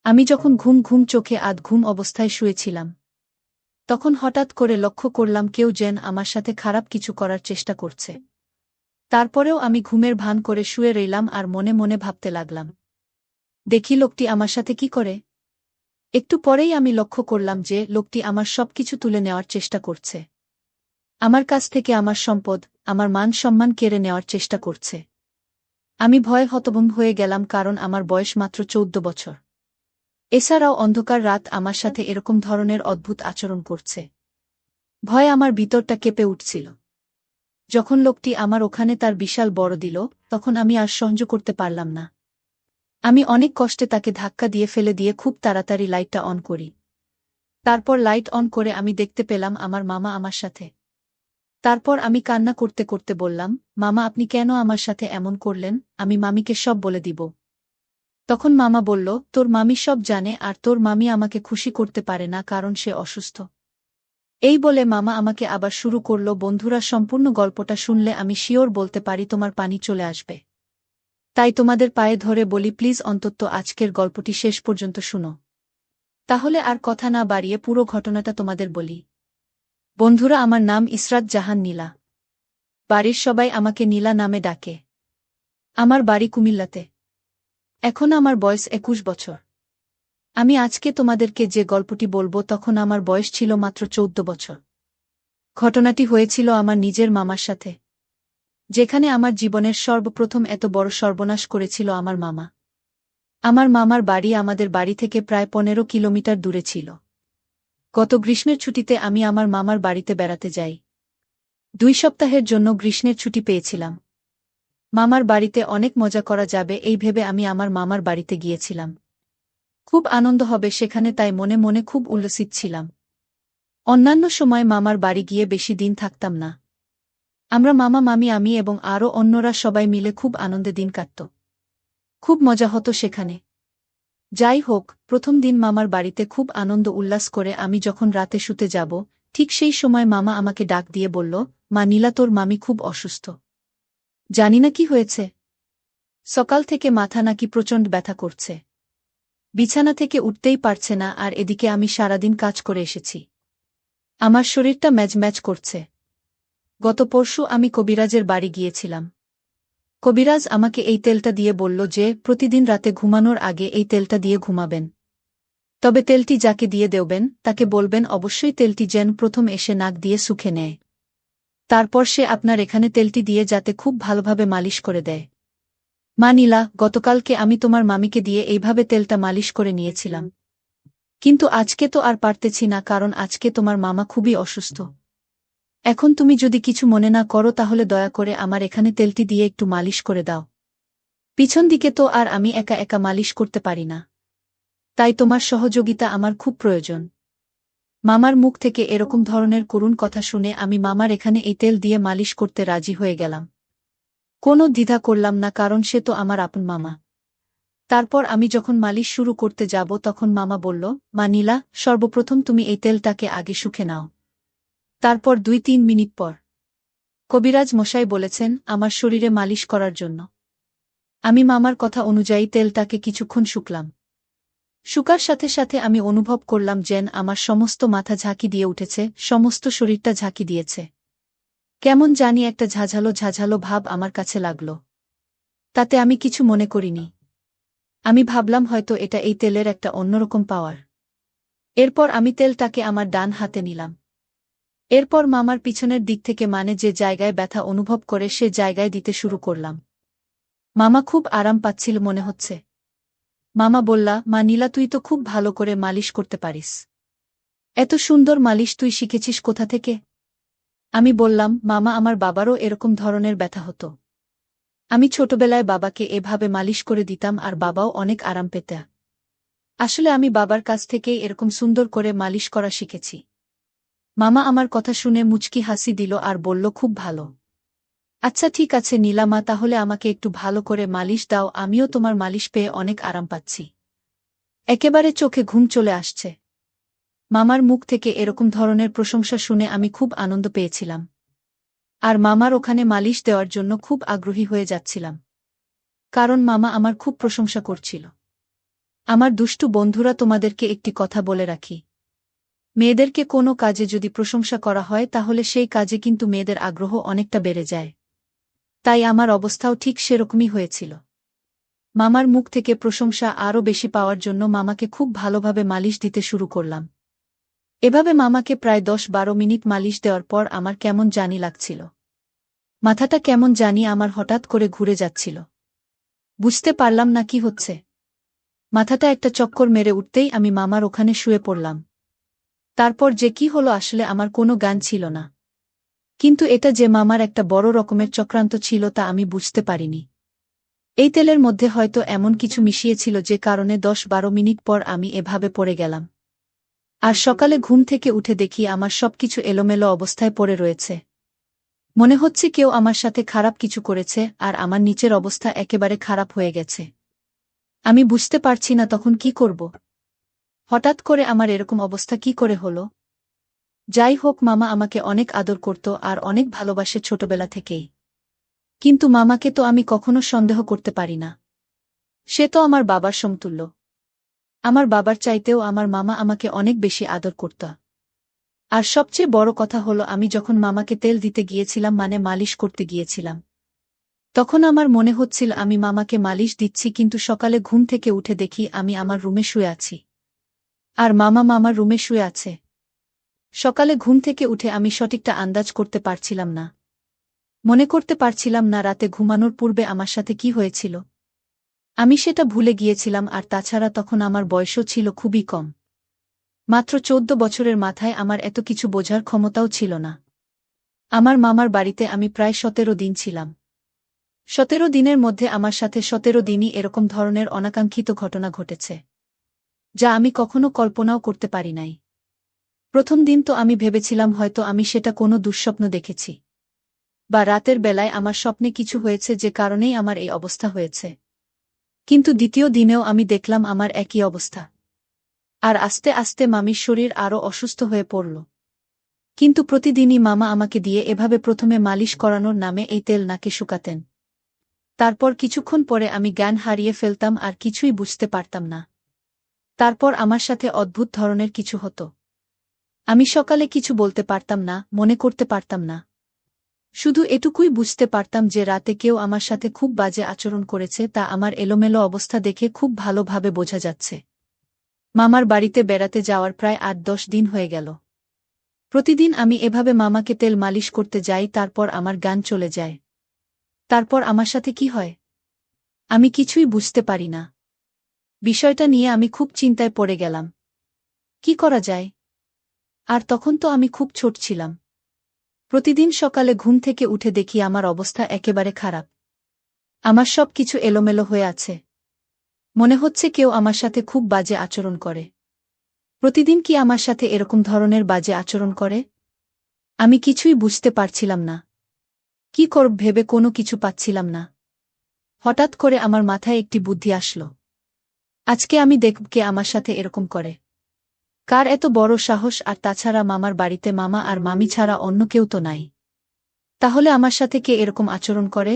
আমি যখন ঘুম ঘুম চোখে আধ ঘুম অবস্থায় শুয়েছিলাম, তখন হঠাৎ করে লক্ষ্য করলাম কেউ যেন আমার সাথে খারাপ কিছু করার চেষ্টা করছে। তারপরেও আমি ঘুমের ভান করে শুয়ে রইলাম আর মনে মনে ভাবতে লাগলাম, দেখি লোকটি আমার সাথে কি করে। একটু পরেই আমি লক্ষ্য করলাম যে লোকটি আমার সবকিছু তুলে নেওয়ার চেষ্টা করছে। আমার কাছ থেকে আমার সম্পদ, আমার মান সম্মান কেড়ে নেওয়ার চেষ্টা করছে। আমি ভয়ে হতভম্ব হয়ে গেলাম, কারণ আমার বয়স মাত্র 14 বছর। এছাড়াও অন্ধকার রাত আমার সাথে এরকম ধরনের অদ্ভুত আচরণ করছে। ভয়ে আমার ভিতরটা কেঁপে উঠছিল। যখন লোকটি আমার ওখানে তার বিশাল বড় দিল, তখন আমি আর সহ্য করতে পারলাম না। আমি অনেক কষ্টে তাকে ধাক্কা দিয়ে ফেলে দিয়ে খুব তাড়াতাড়ি লাইটটা অন করি। তারপর লাইট অন করে আমি দেখতে পেলাম আমার মামা আমার সাথে। তারপর আমি কান্না করতে করতে বললাম, মামা আপনি কেন আমার সাথে এমন করলেন? আমি মামিকে সব বলে দিব। তখন মামা বলল, তোর মামি সব জানে, আর তোর মামি আমাকে খুশি করতে পারে না, কারণ সে অসুস্থ। এই বলে মামা আমাকে আবার শুরু করল, বন্ধুরা সম্পূর্ণ গল্পটা শুনলে আমি শিওর বলতে পারি তোমার পানি চলে আসবে। তাই তোমাদের পায়ে ধরে বলি, প্লিজ অন্তত আজকের গল্পটি শেষ পর্যন্ত শুনো। তাহলে আর কথা না বাড়িয়ে পুরো ঘটনাটা তোমাদের বলি। বন্ধুরা, আমার নাম ইসরাত জাহান নীলা। বাড়ির সবাই আমাকে নীলা নামে ডাকে। আমার বাড়ি কুমিল্লাতে। এখন আমার বয়স 21 বছর। আমি আজকে তোমাদেরকে যে গল্পটি বলবো তখন আমার বয়স ছিল মাত্র 14 বছর। ঘটনাটি হয়েছিল আমার নিজের মামার সাথে, যেখানে আমার জীবনের সর্বপ্রথম এত বড় সর্বনাশ করেছিল আমার মামা। আমার মামার বাড়ি আমাদের বাড়ি থেকে প্রায় 15 কিলোমিটার দূরে ছিল। গত গ্রীষ্মের ছুটিতে আমি আমার মামার বাড়িতে বেড়াতে যাই। 2 সপ্তাহের জন্য গ্রীষ্মের ছুটি পেয়েছিলাম। মামার বাড়িতে অনেক মজা করা যাবে এই ভেবে আমি আমার মামার বাড়িতে গিয়েছিলাম। খুব আনন্দ হবে সেখানে, তাই মনে মনে খুব উল্লসিত ছিলাম। অন্যান্য সময় মামার বাড়ি গিয়ে বেশি দিন থাকতাম না। আমরা মামা মামি, আমি এবং আরও অন্যরা সবাই মিলে খুব আনন্দে দিন কাটত। খুব মজা হতো সেখানে। যাই হোক, প্রথম দিন মামার বাড়িতে খুব আনন্দ উল্লাস করে আমি যখন রাতে শুতে যাব, ঠিক সেই সময় মামা আমাকে ডাক দিয়ে বলল, মা নীলা, তোর মামি খুব অসুস্থ। জানি না কি হয়েছে। সকাল থেকে মাথা নাকি প্রচণ্ড ব্যথা করছে। বিছানা থেকে উঠতেই পারছে না, আর এদিকে আমি সারাদিন কাজ করে এসেছি। আমার শরীরটা ম্যাজম্যাজ করছে। গত পরশু আমি কবিরাজের বাড়ি গিয়েছিলাম। কবিরাজ আমাকে এই তেলটা দিয়ে বলল যে প্রতিদিন রাতে ঘুমানোর আগে এই তেলটা দিয়ে ঘুমাবেন। তবে তেলটি যাকে দিয়ে দেবেন তাকে বলবেন অবশ্যই তেলটি যেন প্রথম এসে নাক দিয়ে শুকে নেয়। তারপর সে আপনার এখানে তেলটি দিয়ে যাতে খুব ভালোভাবে মালিশ করে দেয়। মা নীলা, গতকালকে আমি তোমার মামিকে দিয়ে এইভাবে তেলটা মালিশ করে নিয়েছিলাম। কিন্তু আজকে তো আর পারতেছি না, কারণ আজকে তোমার মামা খুবই অসুস্থ। এখন তুমি যদি কিছু মনে না করো তাহলে দয়া করে আমার এখানে তেলটি দিয়ে একটু মালিশ করে দাও। পিছন দিকে তো আর আমি একা একা মালিশ করতে পারি না। তাই তোমার সহযোগিতা আমার খুব প্রয়োজন। মামার মুখ থেকে এরকম ধরনের করুণ কথা শুনে আমি মামার এখানে এই তেল দিয়ে মালিশ করতে রাজি হয়ে গেলাম। কোনো দ্বিধা করলাম না, কারণ সে তো আমার আপন মামা। তারপর আমি যখন মালিশ শুরু করতে যাব তখন মামা বলল, মা নীলা, সর্বপ্রথম তুমি এই তেলটাকে আগে শুকে নাও। তারপর 2-3 মিনিট পর কবিরাজ মশাই বলেছেন আমার শরীরে মালিশ করার জন্য। আমি মামার কথা অনুযায়ী তেলটাকে কিছুক্ষণ শুকলাম। শুকার সাথে সাথে আমি অনুভব করলাম যেন আমার সমস্ত মাথা ঝাঁকি দিয়ে উঠেছে, সমস্ত শরীরটা ঝাঁকি দিয়েছে। কেমন জানি একটা ঝাঝালো ঝাঝালো ভাব আমার কাছে লাগল। তাতে আমি কিছু মনে করিনি। আমি ভাবলাম হয়তো এটা এই তেলের একটা অন্যরকম পাওয়ার। এরপর আমি তেলটাকে আমার ডান হাতে নিলাম। এরপর মামার পিছনের দিক থেকে, মানে যে জায়গায় ব্যথা অনুভব করে সে জায়গায় দিতে শুরু করলাম। মামা খুব আরাম পাচ্ছিল মনে হচ্ছে। মামা বললা, মা নীলা, তুই তো খুব ভালো করে মালিশ করতে পারিস। এত সুন্দর মালিশ তুই শিখেছিস কোথা থেকে? আমি বললাম, মামা, আমার বাবারও এরকম ধরনের ব্যথা হতো। আমি ছোটবেলায় বাবাকে এভাবে মালিশ করে দিতাম আর বাবাও অনেক আরাম পেত। আসলে আমি বাবার কাছ থেকেই এরকম সুন্দর করে মালিশ করা শিখেছি। মামা আমার কথা শুনে মুচকি হাসি দিল আর বলল, খুব ভালো। আচ্ছা ঠিক আছে নীলা মা, তাহলে আমাকে একটু ভালো করে মালিশ দাও, আমিও তোমার মালিশ পেয়ে অনেক আরাম পাচ্ছি। একেবারে চোখে ঘুম চলে আসছে। মামার মুখ থেকে এরকম ধরনের প্রশংসা শুনে আমি খুব আনন্দ পেয়েছিলাম। আর মামার ওখানে মালিশ দেওয়ার জন্য খুব আগ্রহী হয়ে যাচ্ছিলাম, কারণ মামা আমার খুব প্রশংসা করছিল। আমার দুষ্টু বন্ধুরা, তোমাদেরকে একটি কথা বলে রাখি। মেয়েদেরকে কোনো কাজে যদি প্রশংসা করা হয় তাহলে সেই কাজে কিন্তু মেয়েদের আগ্রহ অনেকটা বেড়ে যায়। তাই আমার অবস্থাও ঠিক সেরকমই হয়েছিল। মামার মুখ থেকে প্রশংসা আরও বেশি পাওয়ার জন্য মামাকে খুব ভালোভাবে মালিশ দিতে শুরু করলাম। এভাবে মামাকে প্রায় 10-12 মিনিট মালিশ দেওয়ার পর আমার কেমন জানি লাগছিল। মাথাটা কেমন জানি আমার হঠাৎ করে ঘুরে যাচ্ছিল। বুঝতে পারলাম না কি হচ্ছে। মাথাটা একটা চক্কর মেরে উঠতেই আমি মামার ওখানে শুয়ে পড়লাম। তারপর যে কি হলো আসলে আমার কোনো জ্ঞান ছিল না। কিন্তু এটা যে মামার একটা বড় রকমের চক্রান্ত ছিল তা আমি বুঝতে পারিনি। এই তেলের মধ্যে হয়তো এমন কিছু মিশিয়েছিল যে কারণে 10-12 মিনিট পর আমি এভাবে পড়ে গেলাম। আর সকালে ঘুম থেকে উঠে দেখি আমার সবকিছু এলোমেলো অবস্থায় পড়ে রয়েছে। মনে হচ্ছে কেউ আমার সাথে খারাপ কিছু করেছে আর আমার নিচের অবস্থা একেবারে খারাপ হয়ে গেছে। আমি বুঝতে পারছি না তখন কি করব। হঠাৎ করে আমার এরকম অবস্থা কি করে হলো? যাই হোক, মামা আমাকে অনেক আদর করত আর অনেক ভালোবাসে ছোটবেলা থেকেই। কিন্তু মামাকে তো আমি কখনো সন্দেহ করতে পারি না। সে তো আমার বাবার সমতুল্য। আমার বাবার চাইতেও আমার মামা আমাকে অনেক বেশি আদর করত। আর সবচেয়ে বড় কথা হলো, আমি যখন মামাকে তেল দিতে গিয়েছিলাম, মানে মালিশ করতে গিয়েছিলাম, তখন আমার মনে হচ্ছিল আমি মামাকে মালিশ দিচ্ছি, কিন্তু সকালে ঘুম থেকে উঠে দেখি আমি আমার রুমে শুয়ে আছি। আর মামা মামার রুমে শুয়ে আছে। সকালে ঘুম থেকে উঠে আমি সঠিকটা আন্দাজ করতে পারছিলাম না। মনে করতে পারছিলাম না রাতে ঘুমানোর পূর্বে আমার সাথে কি হয়েছিল। আমি সেটা ভুলে গিয়েছিলাম। আর তাছাড়া তখন আমার বয়সও ছিল খুবই কম। মাত্র 14 বছরের মাথায় আমার এত কিছু বোঝার ক্ষমতাও ছিল না। আমার মামার বাড়িতে আমি প্রায় 17 দিন ছিলাম। 17 দিনের মধ্যে আমার সাথে 17 দিনই এরকম ধরনের অনাকাঙ্ক্ষিত ঘটনা ঘটেছে, যা আমি কখনো কল্পনাও করতে পারি নাই। প্রথম দিন তো আমি ভেবেছিলাম হয়তো আমি সেটা কোনো দুঃস্বপ্ন দেখেছি, বা রাতের বেলায় আমার স্বপ্নে কিছু হয়েছে যে কারণেই আমার এই অবস্থা হয়েছে। কিন্তু দ্বিতীয় দিনেও আমি দেখলাম আমার একই অবস্থা। আর আস্তে আস্তে মামির শরীর আরও অসুস্থ হয়ে পড়ল। কিন্তু প্রতিদিনই মামা আমাকে দিয়ে এভাবে প্রথমে মালিশ করানোর নামে এই তেল নাকে শুকাতেন। তারপর কিছুক্ষণ পরে আমি জ্ঞান হারিয়ে ফেলতাম আর কিছুই বুঝতে পারতাম না। তারপর আমার সাথে অদ্ভুত ধরনের কিছু হতো। আমি সকালে কিছু বলতে পারতাম না, মনে করতে পারতাম না। শুধু এটুকুই বুঝতে পারতাম যে রাতে কেউ আমার সাথে খুব বাজে আচরণ করেছে, তা আমার এলোমেলো অবস্থা দেখে খুব ভালোভাবে বোঝা যাচ্ছে। মামার বাড়িতে বেড়াতে যাওয়ার প্রায় 8-10 দিন হয়ে গেল। প্রতিদিন আমি এভাবে মামাকে তেল মালিশ করতে যাই, তারপর আমার জ্ঞান চলে যায়। তারপর আমার সাথে কি হয় আমি কিছুই বুঝতে পারি না। বিষয়টা নিয়ে আমি খুব চিন্তায় পড়ে গেলাম। কি করা যায়? আর তখন তো আমি খুব ছোট ছিলাম। প্রতিদিন সকালে ঘুম থেকে উঠে দেখি আমার অবস্থা একেবারে খারাপ। আমার সব কিছু এলোমেলো হয়ে আছে। মনে হচ্ছে কেউ আমার সাথে খুব বাজে আচরণ করে। প্রতিদিন কি আমার সাথে এরকম ধরনের বাজে আচরণ করে? আমি কিছুই বুঝতে পারছিলাম না। কি করব ভেবে কোনো কিছু পাচ্ছিলাম না। হঠাৎ করে আমার মাথায় একটি বুদ্ধি আসলো। আজকে আমি দেখব কে আমার সাথে এরকম করে। কার এত বড় সাহস? আর তাছাড়া মামার বাড়িতে মামা আর মামি ছাড়া অন্য কেউ তো নাই। তাহলে আমার সাথে কে এরকম আচরণ করে?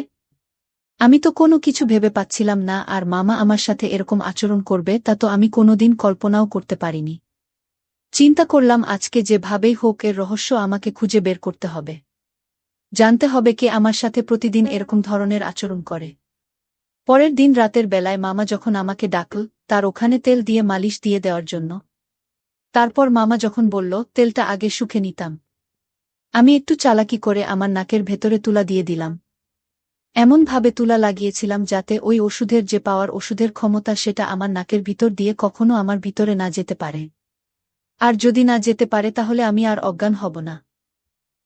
আমি তো কোনো কিছু ভেবে পাচ্ছিলাম না। আর মামা আমার সাথে এরকম আচরণ করবে তা তো আমি কোনোদিন কল্পনাও করতে পারিনি। চিন্তা করলাম আজকে যেভাবেই হোক এর রহস্য আমাকে খুঁজে বের করতে হবে। জানতে হবে কে আমার সাথে প্রতিদিন এরকম ধরনের আচরণ করে। পরের দিন রাতের বেলায় মামা যখন আমাকে ডাকল তার ওখানে তেল দিয়ে মালিশ দিয়ে দেওয়ার জন্য, তারপর মামা যখন বলল তেলটা আগে শুকে নিতাম, আমি একটু চালাকি করে আমার নাকের ভেতরে তুলা দিয়ে দিলাম। এমনভাবে তুলা লাগিয়েছিলাম যাতে ওই ওষুধের যে পাওয়ার ওষুধের ক্ষমতা সেটা আমার নাকের ভিতর দিয়ে কখনো আমার ভিতরে না যেতে পারে। আর যদি না যেতে পারে তাহলে আমি আর অজ্ঞান হব না।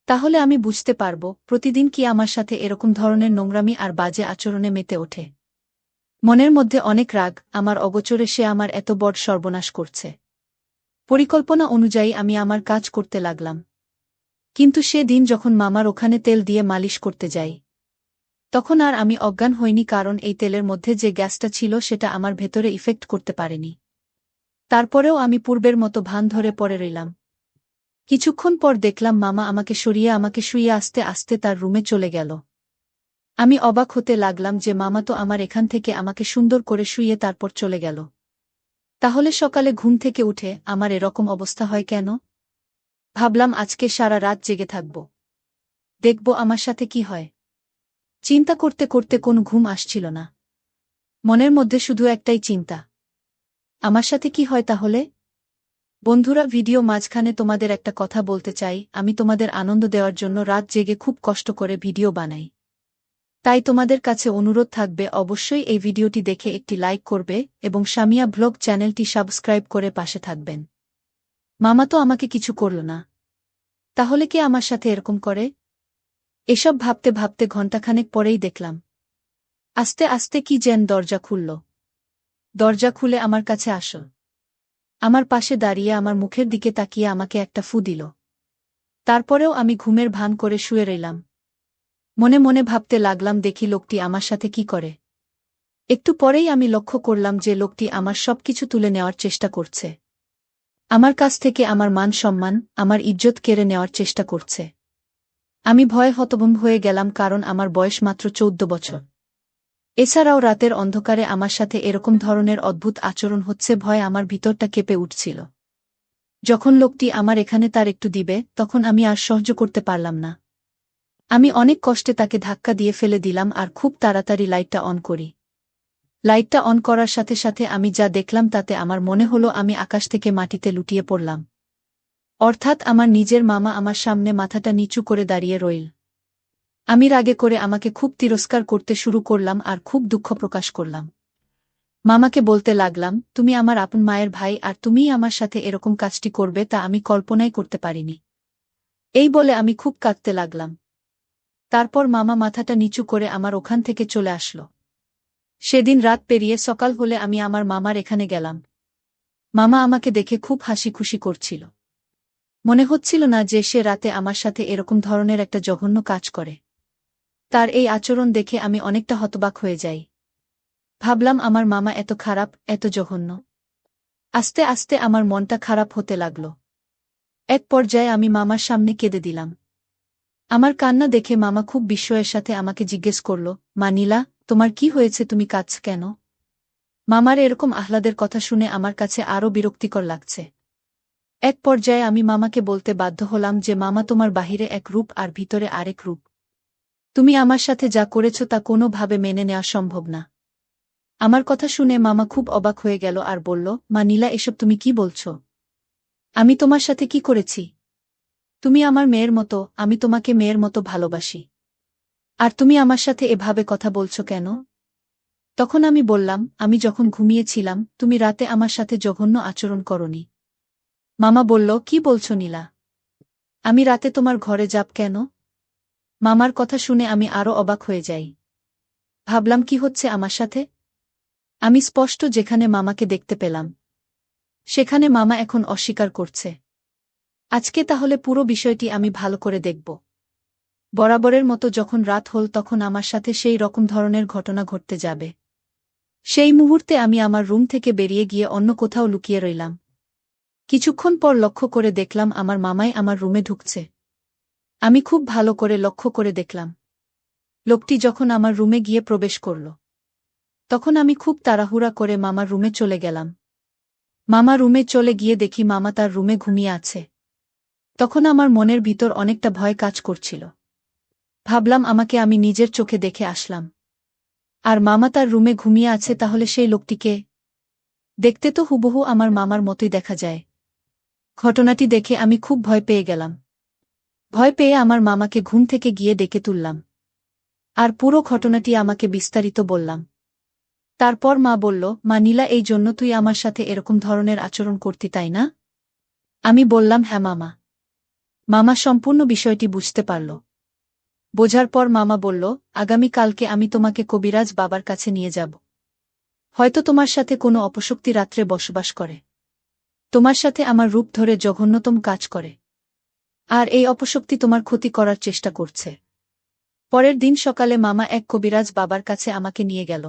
তাহলে আমি বুঝতে পারব প্রতিদিন কি আমার সাথে এরকম ধরনের নোংরামি আর বাজে আচরণে মেতে ওঠে। মনের মধ্যে অনেক রাগ, আমার অগোচরে সে আমার এত বড় সর্বনাশ করছে। পরিকল্পনা অনুযায়ী আমি আমার কাজ করতে লাগলাম। কিন্তু সে দিন যখন মামার ওখানে তেল দিয়ে মালিশ করতে যাই, তখন আর আমি অজ্ঞান হইনি, কারণ এই তেলের মধ্যে যে গ্যাসটা ছিল সেটা আমার ভেতরে ইফেক্ট করতে পারেনি। তারপরেও আমি পূর্বের মতো ভান ধরে পড়ে রইলাম। কিছুক্ষণ পর দেখলাম মামা আমাকে সরিয়ে আমাকে শুইয়ে আস্তে আস্তে তার রুমে চলে গেল। আমি অবাক হতে লাগলাম যে মামা তো আমার এখান থেকে আমাকে সুন্দর করে শুইয়ে তারপর চলে গেল। তাহলে সকালে ঘুম থেকে উঠে আমার এরকম অবস্থা হয় কেন? ভাবলাম আজকে সারা রাত জেগে থাকব। দেখব আমার সাথে কি হয়। চিন্তা করতে করতে কোনো ঘুম আসছিল না। মনের মধ্যে শুধু একটাই চিন্তা, আমার সাথে কি হয় তাহলে? বন্ধুরা, ভিডিও মাঝখানে তোমাদের একটা কথা বলতে চাই। আমি তোমাদের আনন্দ দেওয়ার জন্য রাত জেগে খুব কষ্ট করে ভিডিও বানাই। তাই তোমাদের কাছে অনুরোধ থাকবে অবশ্যই এই ভিডিওটি দেখে একটি লাইক করবে এবং সামিয়া ব্লগ চ্যানেলটি সাবস্ক্রাইব করে পাশে থাকবেন। মামা তো আমাকে কিছু করল না, তাহলে কে আমার সাথে এরকম করে? এসব ভাবতে ভাবতে ঘণ্টাখানেক পরেই দেখলাম আস্তে আস্তে কি যেন দরজা খুলল। দরজা খুলে আমার কাছে আসো। আমার পাশে দাঁড়িয়ে আমার মুখের দিকে তাকিয়ে আমাকে একটা ফু দিল। তারপরেও আমি ঘুমের ভান করে শুয়ে রইলাম। মনে মনে ভাবতে লাগলাম দেখি লোকটি আমার সাথে কি করে। একটু পরেই আমি লক্ষ্য করলাম যে লোকটি আমার সবকিছু তুলে নেওয়ার চেষ্টা করছে। আমার কাছ থেকে আমার মান সম্মান, আমার ইজ্জত কেড়ে নেওয়ার চেষ্টা করছে। আমি ভয়ে হতভম্ব হয়ে গেলাম, কারণ আমার বয়স মাত্র 14 বছর। এছাড়াও রাতের অন্ধকারে আমার সাথে এরকম ধরনের অদ্ভুত আচরণ হচ্ছে, ভয়ে আমার ভিতরটা কেঁপে উঠছিল। যখন লোকটি আমার এখানে তার একটু দিবে, তখন আমি আর সহ্য করতে পারলাম না। আমি অনেক কষ্টে তাকে ধাক্কা দিয়ে ফেলে দিলাম আর খুব তাড়াতাড়ি লাইটটা অন করি। লাইটটা অন করার সাথে সাথে আমি যা দেখলাম তাতে আমার মনে হলো আমি আকাশ থেকে মাটিতে লুটিয়ে পড়লাম। অর্থাৎ আমার নিজের মামা আমার সামনে মাথাটা নিচু করে দাঁড়িয়ে রইল। আমি রাগে করে আমাকে খুব তিরস্কার করতে শুরু করলাম আর খুব দুঃখ প্রকাশ করলাম। মামাকে বলতে লাগলাম, তুমি আমার আপন মায়ের ভাই আর তুমিই আমার সাথে এরকম কাজটি করবে তা আমি কল্পনাই করতে পারিনি। এই বলে আমি খুব কাঁদতে লাগলাম। তারপর মামা মাথাটা নিচু করে আমার ওখান থেকে চলে আসলো। সেদিন রাত পেরিয়ে সকাল হলে আমি আমার মামার এখানে গেলাম। মামা আমাকে দেখে খুব হাসি খুশি করছিল। মনে হচ্ছিল না যে সে রাতে আমার সাথে এরকম ধরনের একটা জঘন্য কাজ করে। তার এই আচরণ দেখে আমি অনেকটা হতবাক হয়ে যাই। ভাবলাম আমার মামা এত খারাপ, এত জঘন্য। আস্তে আস্তে আমার মনটা খারাপ হতে লাগল। এক পর্যায়ে আমি মামার সামনে কেঁদে দিলাম। আমার কান্না দেখে মামা খুব বিস্ময়ের সাথে আমাকে জিজ্ঞেস করল, মা নীলা, তোমার কি হয়েছে, তুমি কাঁদছ কেন? মামার এরকম আহ্লাদের কথা শুনে আমার কাছে আরও বিরক্তিকর লাগছে। এক পর্যায়ে আমি মামাকে বলতে বাধ্য হলাম যে মামা, তোমার বাহিরে এক রূপ আর ভিতরে আরেক রূপ। তুমি আমার সাথে যা করেছ তা কোনোভাবে মেনে নেওয়া সম্ভব না। আমার কথা শুনে মামা খুব অবাক হয়ে গেল আর বলল, মা নীলা, এসব তুমি কি বলছ? আমি তোমার সাথে কি করেছি? তুমি আমার মেয়ের মতো, আমি তোমাকে মেয়ের মতো ভালোবাসি। আর তুমি আমার সাথে এভাবে কথা বলছ কেন? তখন আমি বললাম, আমি যখন ঘুমিয়েছিলাম তুমি রাতে আমার সাথে জঘন্য আচরণ করনি। মামা বলল, কি বলছো নীলা? আমি রাতে তোমার ঘরে যাব কেন? মামার কথা শুনে আমি আরও অবাক হয়ে যাই। ভাবলাম কি হচ্ছে আমার সাথে? আমি স্পষ্ট যেখানে মামাকে দেখতে পেলাম, সেখানে মামা এখন অস্বীকার করছে। আজকে তাহলে পুরো বিষয়টি আমি ভালো করে দেখব। বরাবরের মতো যখন রাত হল তখন আমার সাথে সেই রকম ধরনের ঘটনা ঘটতে যাবে। সেই মুহূর্তে আমি আমার রুম থেকে বেরিয়ে গিয়ে অন্য কোথাও লুকিয়ে রইলাম। কিছুক্ষণ পর লক্ষ্য করে দেখলাম আমার মামাই আমার রুমে ঢুকছে। আমি খুব ভালো করে লক্ষ্য করে দেখলাম। লোকটি যখন আমার রুমে গিয়ে প্রবেশ করল, তখন আমি খুব তাড়াহুড়া করে মামার রুমে চলে গেলাম। মামা রুমে চলে গিয়ে দেখি মামা তার রুমে ঘুমিয়ে আছে। তখন আমার মনের ভিতর অনেকটা ভয় কাজ করছিল। ভাবলাম আমাকে আমি নিজের চোখে দেখে আসলাম, আর মামা তার রুমে ঘুমিয়ে আছে, তাহলে সেই লোকটিকে দেখতে তো হুবহু আমার মামার মতোই দেখা যায়। ঘটনাটি দেখে আমি খুব ভয় পেয়ে গেলাম। ভয় পেয়ে আমার মামাকে ঘুম থেকে গিয়ে ডেকে তুললাম আর পুরো ঘটনাটি আমাকে বিস্তারিত বললাম। তারপর মা বলল, মা নীলা, এই জন্য তুই আমার সাথে এরকম ধরনের আচরণ করতি, তাই না? আমি বললাম, হ্যাঁ মামা। মামা সম্পূর্ণ বিষয়টি বুঝতে পারল। বোঝার পর মামা বলল, আগামী কালকে আমি তোমাকে কবিরাজ বাবার কাছে নিয়ে যাব। হয়তো তোমার সাথে কোনো অপশক্তি রাত্রে বসবাস করে, তোমার সাথে আমার রূপ ধরে জঘন্যতম কাজ করে, আর এই অপশক্তি তোমার ক্ষতি করার চেষ্টা করছে। পরের দিন সকালে মামা এক কবিরাজ বাবার কাছে আমাকে নিয়ে গেল।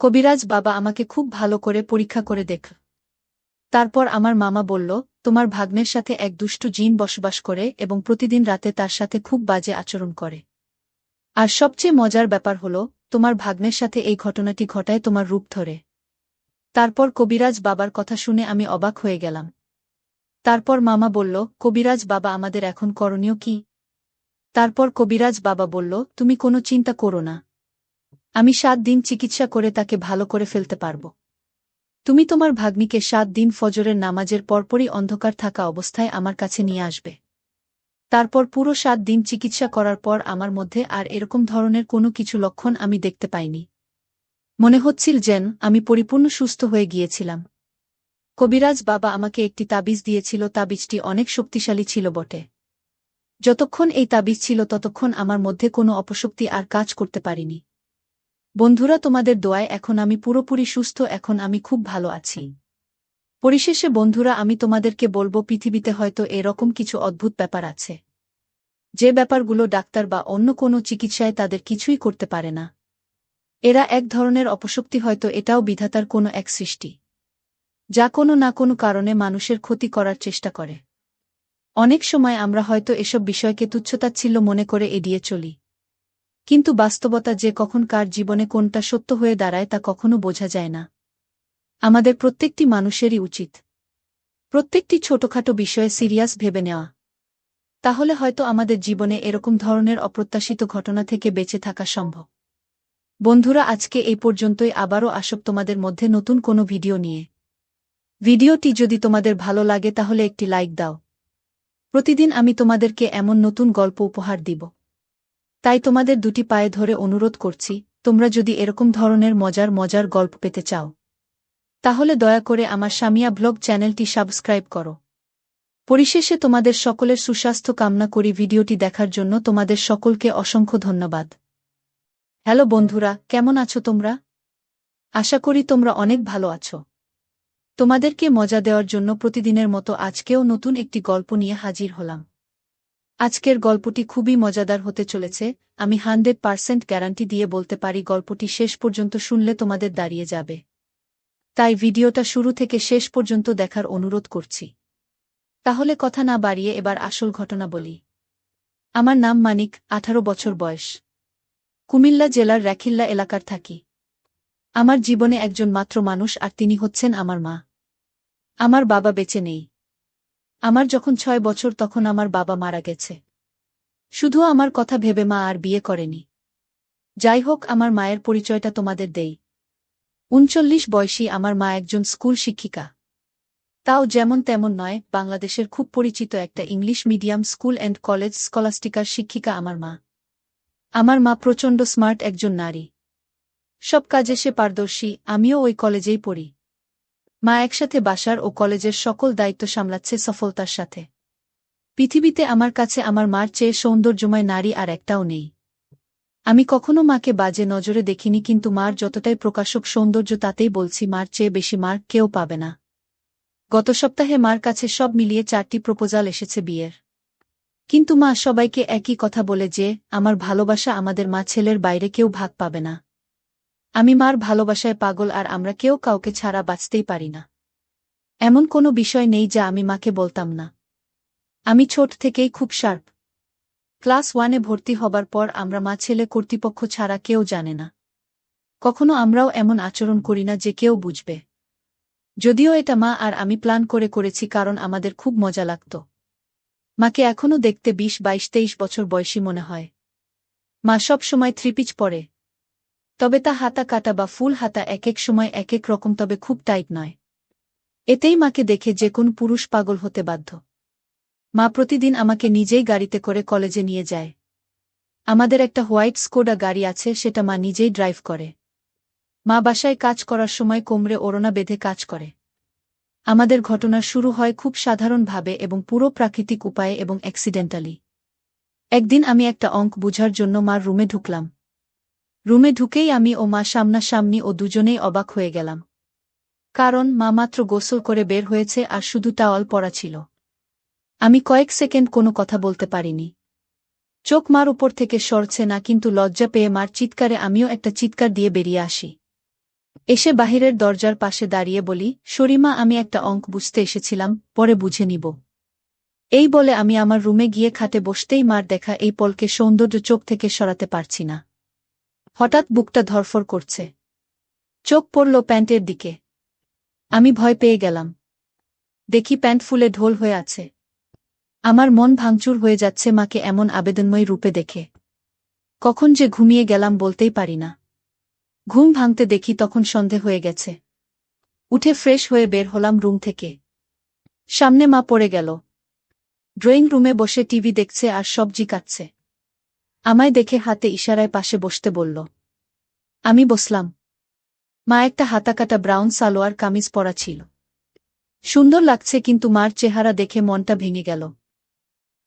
কবিরাজ বাবা আমাকে খুব ভালো করে পরীক্ষা করে দেখল। তারপর আমার মামা বলল, তোমার ভাগ্নের সাথে এক দুষ্টু জিন বসবাস করে এবং প্রতিদিন রাতে তার সাথে খুব বাজে আচরণ করে। আর সবচেয়ে মজার ব্যাপার হলো, তোমার ভাগ্নের সাথে এই ঘটনাটি ঘটায় তোমার রূপ ধরে। তারপর কবিরাজ বাবার কথা শুনে আমি অবাক হয়ে গেলাম। তারপর মামা বলল, কবিরাজ বাবা আমাদের এখন করণীয় কি? তারপর কবিরাজ বাবা বলল, তুমি কোনো চিন্তা করো না। আমি 7 দিন চিকিৎসা করে তাকে ভালো করে ফেলতে পারব। তুমি তোমার ভাগ্নিকে 7 দিন ফজরের নামাজের পরপরই অন্ধকার থাকা অবস্থায় আমার কাছে নিয়ে আসবে। তারপর পুরো 7 দিন চিকিৎসা করার পর আমার মধ্যে আর এরকম ধরনের কোনো কিছু লক্ষণ আমি দেখতে পাইনি। মনে হচ্ছিল যেন আমি পরিপূর্ণ সুস্থ হয়ে গিয়েছিলাম। কবিরাজ বাবা আমাকে একটি তাবিজ দিয়েছিল, তাবিজটি অনেক শক্তিশালী ছিল বটে। যতক্ষণ এই তাবিজ ছিল ততক্ষণ আমার মধ্যে কোনো অপশক্তি আর কাজ করতে পারিনি। বন্ধুরা, তোমাদের দোয়ায় এখন আমি পুরোপুরি সুস্থ, এখন আমি খুব ভালো আছি। পরিশেষে বন্ধুরা, আমি তোমাদেরকে বলবো, পৃথিবীতে হয়তো এরকম কিছু অদ্ভুত ব্যাপার আছে, যে ব্যাপারগুলো ডাক্তার বা অন্য কোনো চিকিৎসায় তাদের কিছুই করতে পারে না। এরা এক ধরনের অপশক্তি, হয়তো এটাও বিধাতার কোনো এক সৃষ্টি, যা কোনো না কোনো কারণে মানুষের ক্ষতি করার চেষ্টা করে। অনেক সময় আমরা হয়তো এসব বিষয়কে তুচ্ছতাচ্ছিল্য মনে করে এড়িয়ে চলি, কিন্তু বাস্তবতা যে কখন কার জীবনে কোনটা সত্য হয়ে দাঁড়ায় তা কখনো বোঝা যায় না। আমাদের প্রত্যেকটি মানুষেরই উচিত প্রত্যেকটি ছোটখাটো বিষয়ে সিরিয়াস ভেবে নেওয়া। তাহলে হয়তো আমাদের জীবনে এরকম ধরনের অপ্রত্যাশিত ঘটনা থেকে বেঁচে থাকা সম্ভব। বন্ধুরা, আজকে এই পর্যন্তই। আবারও আসব তোমাদের মধ্যে নতুন কোনো ভিডিও নিয়ে। ভিডিওটি যদি তোমাদের ভালো লাগে তাহলে একটি লাইক দাও। প্রতিদিন আমি তোমাদেরকে এমন নতুন গল্প উপহার দিব। তাই তোমাদের দুটি পায়ে ধরে অনুরোধ করছি, তোমরা যদি এরকম ধরনের মজার মজার গল্প পেতে চাও, তাহলে দয়া করে আমার সামিয়া ব্লগ চ্যানেলটি সাবস্ক্রাইব করো। পরিশেষে তোমাদের সকলের সুস্বাস্থ্য কামনা করি। ভিডিওটি দেখার জন্য তোমাদের সকলকে অসংখ্য ধন্যবাদ। হ্যালো বন্ধুরা, কেমন আছো তোমরা? আশা করি তোমরা অনেক ভালো আছো। তোমাদেরকে মজা দেওয়ার জন্য প্রতিদিনের মতো আজকেও নতুন একটি গল্প নিয়ে হাজির হলাম। আজকের গল্পটি খুবই মজাদার হতে চলেছে। আমি 100% গ্যারান্টি দিয়ে বলতে পারি, গল্পটি শেষ পর্যন্ত শুনলে তোমাদের দাঁড়িয়ে যাবে। তাই ভিডিওটা শুরু থেকে শেষ পর্যন্ত দেখার অনুরোধ করছি। তাহলে কথা না বাড়িয়ে এবার আসল ঘটনা বলি। আমার নাম মানিক, 18 বছর বয়স। কুমিল্লা জেলার রেখিল্লা এলাকার থাকি। আমার জীবনে একজন মাত্র মানুষ, আর তিনি হচ্ছেন আমার মা। আমার বাবা বেঁচে নেই। আমার যখন 6 বছর তখন আমার বাবা মারা গেছে। শুধু আমার কথা ভেবে মা আর বিয়ে করেনি। যাই হোক, আমার মায়ের পরিচয়টা তোমাদের দেই। 39 বয়সী আমার মা একজন স্কুল শিক্ষিকা। তাও যেমন তেমন নয়, বাংলাদেশের খুব পরিচিত একটা English medium school and college স্কলাস্টিকার শিক্ষিকা আমার মা। আমার মা প্রচণ্ড স্মার্ট একজন নারী। সব কাজে সে পারদর্শী। আমিও ওই কলেজেই পড়ি। মা একসাথে বাসার ও কলেজের সকল দায়িত্ব সামলাচ্ছে সফলতার সাথে। পৃথিবীতে আমার কাছে আমার মার চেয়ে সৌন্দর্যময় নারী আর একটাও নেই। আমি কখনো মাকে বাজে নজরে দেখিনি, কিন্তু মার যতটাই প্রকাশক সৌন্দর্য, তাতেই বলছি মার চেয়ে বেশি মার কেউ পাবে না। গত সপ্তাহে মার কাছে সব মিলিয়ে 4টি প্রপোজাল এসেছে বিয়ের। কিন্তু মা সবাইকে একই কথা বলে যে, আমার ভালোবাসা আমাদের মা ছেলের বাইরে কেউ ভাগ পাবে না। আমি মার ভালোবাসায় পাগল, আর আমরা কেউ কাউকে ছাড়া বাঁচতেই পারি না। এমন কোনো বিষয় নেই যা আমি মাকে বলতাম না। আমি ছোট থেকেই খুব শার্প। ক্লাস 1-এ ভর্তি হবার পর আমরা মা ছেলে কর্তৃপক্ষ ছাড়া কেউ জানে না। কখনো আমরাও এমন আচরণ করি না যে কেউ বুঝবে। যদিও এটা মা আর আমি প্ল্যান করে করেছি, কারণ আমাদের খুব মজা লাগত। মাকে এখনও দেখতে 20, 22, 23 বছর বয়সী মনে হয়। মা সব সময় 3 পিচ পরে। তবে তা হাতা কাটা বা ফুল হাতা এক এক সময় এক এক রকম, তবে খুব টাইট নয়। এতেই মাকে দেখে যে কোন পুরুষ পাগল হতে বাধ্য। মা প্রতিদিন আমাকে নিজেই গাড়িতে করে কলেজে নিয়ে যায়। আমাদের একটা হোয়াইট স্কোডা গাড়ি আছে, সেটা মা নিজেই ড্রাইভ করে। মা বাসায় কাজ করার সময় কোমরে ওড়না বেঁধে কাজ করে। আমাদের ঘটনা শুরু হয় খুব সাধারণভাবে এবং পুরো প্রাকৃতিক উপায়ে এবং অ্যাক্সিডেন্টালি। একদিন আমি একটা অঙ্ক বুঝার জন্য মার রুমে ঢুকলাম। রুমে ঢুকেই আমি ও মা সামনাসামনি, ও দুজনেই অবাক হয়ে গেলাম। কারণ মা মাত্র গোসল করে বের হয়েছে আর শুধু টাওয়াল পরা ছিল। আমি কয়েক সেকেন্ড কোনো কথা বলতে পারিনি। চোখ মার উপর থেকে সরছে না, কিন্তু লজ্জা পেয়ে মার চিৎকারে আমিও একটা চিৎকার দিয়ে বেরিয়ে আসি। এসে বাহিরের দরজার পাশে দাঁড়িয়ে বলি, শরিমা, আমি একটা অঙ্ক বুঝতে এসেছিলাম, পরে বুঝে নিব। এই বলে আমি আমার রুমে গিয়ে খাটে বসতেই মার দেখা এই পলকে সৌন্দর্য চোখ থেকে সরাতে পারছি না। হঠাৎ বুকটা ধরফর করছে। চোখ পড়ল প্যান্টের দিকে। আমি ভয় পেয়ে গেলাম। দেখি প্যান্ট ফুলে ঢোল হয়ে আছে। আমার মন ভাঙচুর হয়ে যাচ্ছে মাকে এমন আবেদনময়ী রূপে দেখে। কখন যে ঘুমিয়ে গেলাম বলতেই পারি না। ঘুম ভাঙতে দেখি তখন সন্ধে হয়ে গেছে। উঠে ফ্রেশ হয়ে বের হলাম রুম থেকে। সামনে মা পড়ে গেল। ড্রয়িং রুমে বসে টিভি দেখছে আর সবজি কাটছে। আমায় দেখে হাতে ইশারায় পাশে বসতে বলল। আমি বসলাম। মা একটা হাতাকাটা ব্রাউন সালোয়ার কামিজ পরা ছিল। সুন্দর লাগছে, কিন্তু মার চেহারা দেখে মনটা ভেঙে গেল।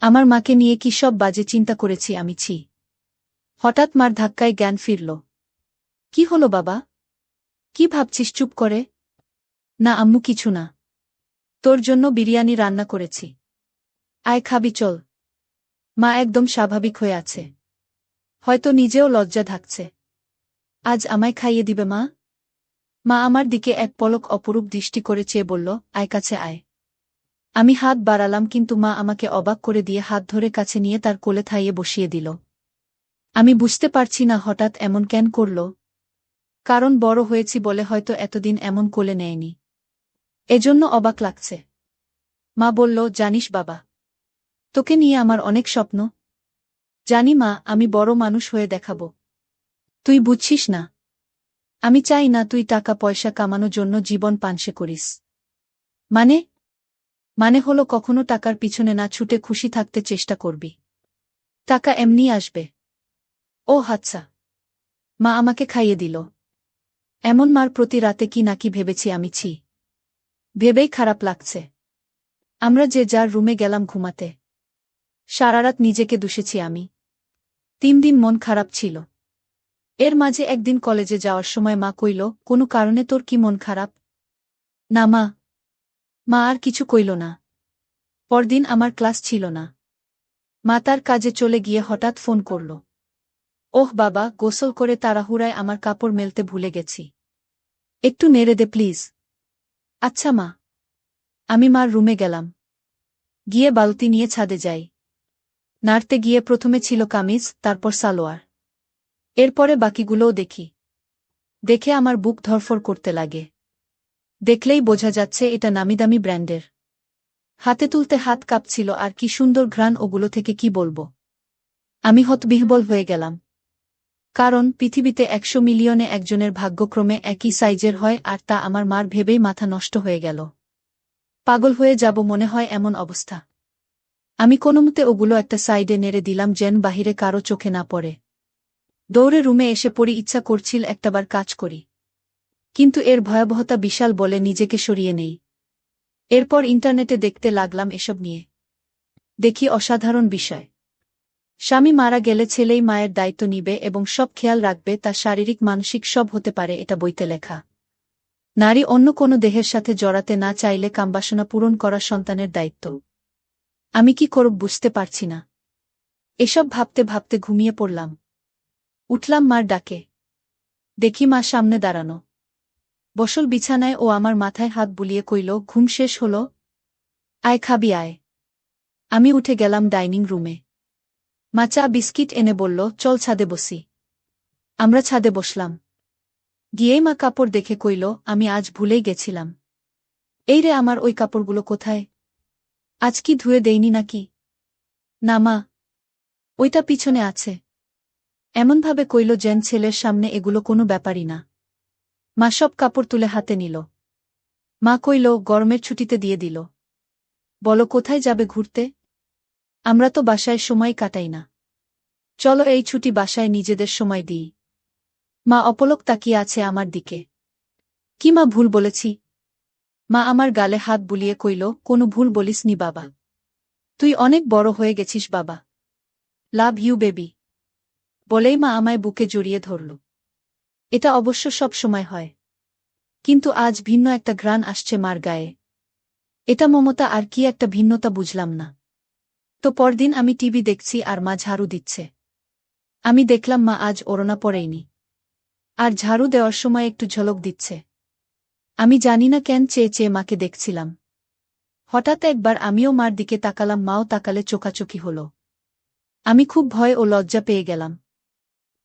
আমার মাকে নিয়ে কি সব বাজে চিন্তা করেছি আমি, ছি। হঠাৎ মার ধাক্কায় জ্ঞান ফিরল। কি হলো বাবা? কি ভাবছিস চুপ করে? না আম্মু, কিছু না। তোর জন্য বিরিয়ানি রান্না করেছি। আয় খাবি, চল। মা একদম স্বাভাবিক হয়ে আছে। হয়তো নিজেও লজ্জা ঢাকছে। আজ আমায় খাইয়ে দিবে মা? মা আমার দিকে এক পলক অপরূপ দৃষ্টি করে চেয়ে বলল, আয় কাছে আয়। আমি হাত বাড়ালাম, কিন্তু মা আমাকে অবাক করে দিয়ে হাত ধরে কাছে নিয়ে তার কোলে থাইয়ে বসিয়ে দিল। আমি বুঝতে পারছি না হঠাৎ এমন কেন করল। কারণ বড় হয়েছি বলে হয়তো এতদিন এমন কোলে নেয়নি। এজন্য অবাক লাগছে। মা বলল, জানিস বাবা, তোকে নিয়ে আমার অনেক স্বপ্ন। জানি মা, আমি বড় মানুষ হয়ে দেখাবো। তুই বুঝছিস না। আমি চাই না তুই টাকা পয়সা কামানোর জন্য জীবন পানসে করিস। মানে? মানে হলো কখনো টাকার পিছনে না ছুটে খুশি থাকতে চেষ্টা করবি। টাকা এমনি আসবে। ও আচ্ছা। মা আমাকে খাইয়ে দিল। এমন মার প্রতি রাতে কি নাকি ভেবেছি আমি, ছি। ভেবেই খারাপ লাগছে। আমরা যে যার রুমে গেলাম ঘুমাতে। সারারাত নিজেকে দুষেছি আমি। 3 দিন মন খারাপ ছিল। এর মাঝে একদিন কলেজে যাওয়ার সময় মা কইল, কোনো কারণে তোর কি মন খারাপ? না মা। মা আর কিছু কইল না। পরদিন আমার ক্লাস ছিল না। মা তার কাজে চলে গিয়ে হঠাৎ ফোন করল। ওহ বাবা, গোসল করে তাড়াহুড়ায় আমার কাপড় মেলতে ভুলে গেছি। একটু নেড়ে দে প্লিজ। আচ্ছা মা। আমি মার রুমে গেলাম। গিয়ে বালতি নিয়ে ছাদে যাই। নাড়তে গিয়ে প্রথমে ছিল কামিজ, তারপর সালোয়ার। এরপরে বাকিগুলোও দেখি। দেখে আমার বুক ধরফর করতে লাগে। দেখলেই বোঝা যাচ্ছে এটা নামিদামি ব্র্যান্ডের। হাতে তুলতে হাত কাঁপছিল, আর কি সুন্দর ঘ্রাণ ওগুলো থেকে কি বলবো। আমি হতবিহ্বল হয়ে গেলাম। কারণ পৃথিবীতে 100 মিলিয়নে একজনের ভাগ্যক্রমে একই সাইজের হয়, আর তা আমার মার ভেবেই মাথা নষ্ট হয়ে গেল। পাগল হয়ে যাব মনে হয় এমন অবস্থা। আমি কোনোমতে ওগুলো একটা সাইডে নেড়ে দিলাম যেন বাহিরে কারো চোখে না পড়ে। দৌড়ে রুমে এসে পড়ি, ইচ্ছা করছিল একটাবার কাজ করি। কিন্তু এর ভয়াবহতা বিশাল বলে নিজেকে সরিয়ে নেই। এরপর ইন্টারনেটে দেখতে লাগলাম এসব নিয়ে। দেখি অসাধারণ বিষয়। স্বামী মারা গেলে ছেলেই মায়ের দায়িত্ব নিবে এবং সব খেয়াল রাখবে, তা শারীরিক মানসিক সব হতে পারে, এটা বইতে লেখা। নারী অন্য কোনো দেহের সাথে জড়াতে না চাইলে কামবাসনা পূরণ করা সন্তানের দায়িত্ব। আমি কি করব বুঝতে পারছি না। এসব ভাবতে ভাবতে ঘুমিয়ে পড়লাম। উঠলাম মার ডাকে। দেখি মা সামনে দাঁড়ানো। বসল বিছানায় ও আমার মাথায় হাত বুলিয়ে কইল, ঘুম শেষ হলো? আয় খাবি আয়। আমি উঠে গেলাম ডাইনিং রুমে। মা চা বিস্কিট এনে বলল, চল ছাদে বসি। আমরা ছাদে বসলাম। গিয়েই মা কাপড় দেখে কইল, আমি আজ ভুলেই গেছিলাম। এই রে, আমার ওই কাপড়গুলো কোথায়? আজ কি ধুয়ে দেইনি নাকি? না মা, ওইটা পিছনে আছে। এমনভাবে কইল যেন ছেলের সামনে এগুলো কোনো ব্যাপারই না। মা সব কাপড় তুলে হাতে নিল। মা কইল, গরমের ছুটিতে দিয়ে দিল। বলো কোথায় যাবে ঘুরতে? আমরা তো বাসায় সময় কাটাই না। চলো এই ছুটি বাসায় নিজেদের সময় দিই। মা অপলক তাকিয়ে আছে আমার দিকে। কি মা ভুল বলেছি? মা আমার গালে হাত বুলিয়ে কইল, কোনো ভুল বলিসনি বাবা। তুই অনেক বড় হয়ে গেছিস বাবা। Love you baby. বলেই মা আমায় বুকে জড়িয়ে ধরল। এটা অবশ্য সব সময় হয়। কিন্তু আজ ভিন্ন একটা ঘ্রাণ আসছে মার গায়ে। এটা মমতা আর কি একটা ভিন্নতা বুঝলাম না। তো পরদিন আমি টিভি দেখছি আর মা ঝাড়ু দিচ্ছে। আমি দেখলাম মা আজ ওড়না পরেইনি। আর ঝাড়ু দেওয়ার সময় একটু ঝলক দিচ্ছে। আমি জানি না কেন চেয়ে চেয়ে মাকে দেখছিলাম। হঠাৎ একবার আমিও মার দিকে তাকালাম, মাও তাকালে, চোখাচোখি হল। আমি খুব ভয় ও লজ্জা পেয়ে গেলাম।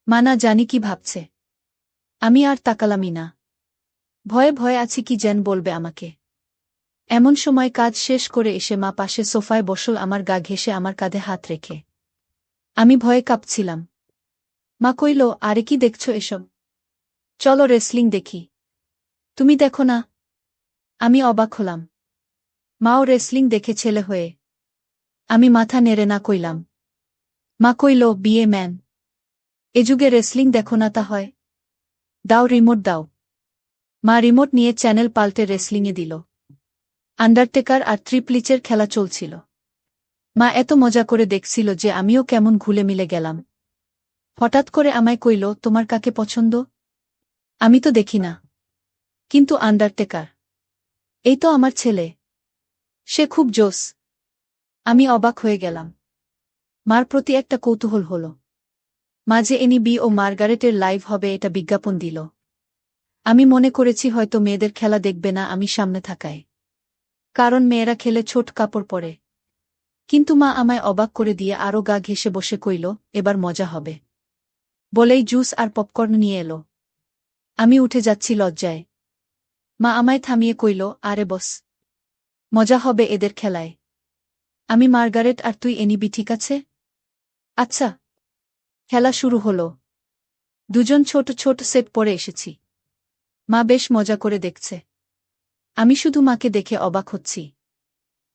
মা না জানি কি ভাবছে। আমি আর তাকালামই না। ভয়ে ভয়ে আছি কি যেন বলবে আমাকে। এমন সময় কাজ শেষ করে এসে মা পাশে সোফায় বসল, আমার গা ঘেঁষে আমার কাঁধে হাত রেখে। আমি ভয়ে কাঁপছিলাম। মা কইল, আরে কি দেখছো এসব? চলো রেসলিং দেখি। তুমি দেখো না? আমি অবাক হলাম। মাও রেসলিং দেখে ছেলে হয়ে। আমি মাথা নেড়ে না কইলাম। মা কইল, বিয়ে ম্যান। এ যুগে রেসলিং দেখো না তা হয়? দাও রিমোট দাও। মা রিমোট নিয়ে চ্যানেল পাল্টে রেসলিংয়ে দিল। আন্ডারটেকার আর ট্রিপলিচের খেলা চলছিল। মা এত মজা করে দেখছিল যে আমিও কেমন ঘুলে মিলে গেলাম। হঠাৎ করে আমায় কইল, তোমার কাকে পছন্দ? আমি তো দেখি না। কিন্তু আন্ডারটেকার, এই তো আমার ছেলে। সে খুব জোস। আমি অবাক হয়ে গেলাম। মার প্রতি একটা কৌতূহল হল। মাঝে এনবি ও মার্গারেটের লাইভ হবে এটা বিজ্ঞাপন দিল। আমি মনে করেছি হয়তো মেয়েদের খেলা দেখবে না আমি সামনে থাকায়। কারণ মেয়েরা খেলে ছোট কাপড় পরে। কিন্তু মা আমায় অবাক করে দিয়ে আরও গা ঘেঁষে বসে কইল, এবার মজা হবে। বলেই জুস আর পপকর্ন নিয়ে এলো। আমি উঠে যাচ্ছি লজ্জায়। মা আমায় থামিয়ে কইল, আরে বস। মজা হবে এদের খেলায়। আমি মার্গারেট আর তুই এনিবি, ঠিক আছে? আচ্ছা। খেলা শুরু হলো। দুজন ছোট ছোট সেট পরে এসেছি। মা বেশ মজা করে দেখছে। আমি শুধু মাকে দেখে অবাক হচ্ছি।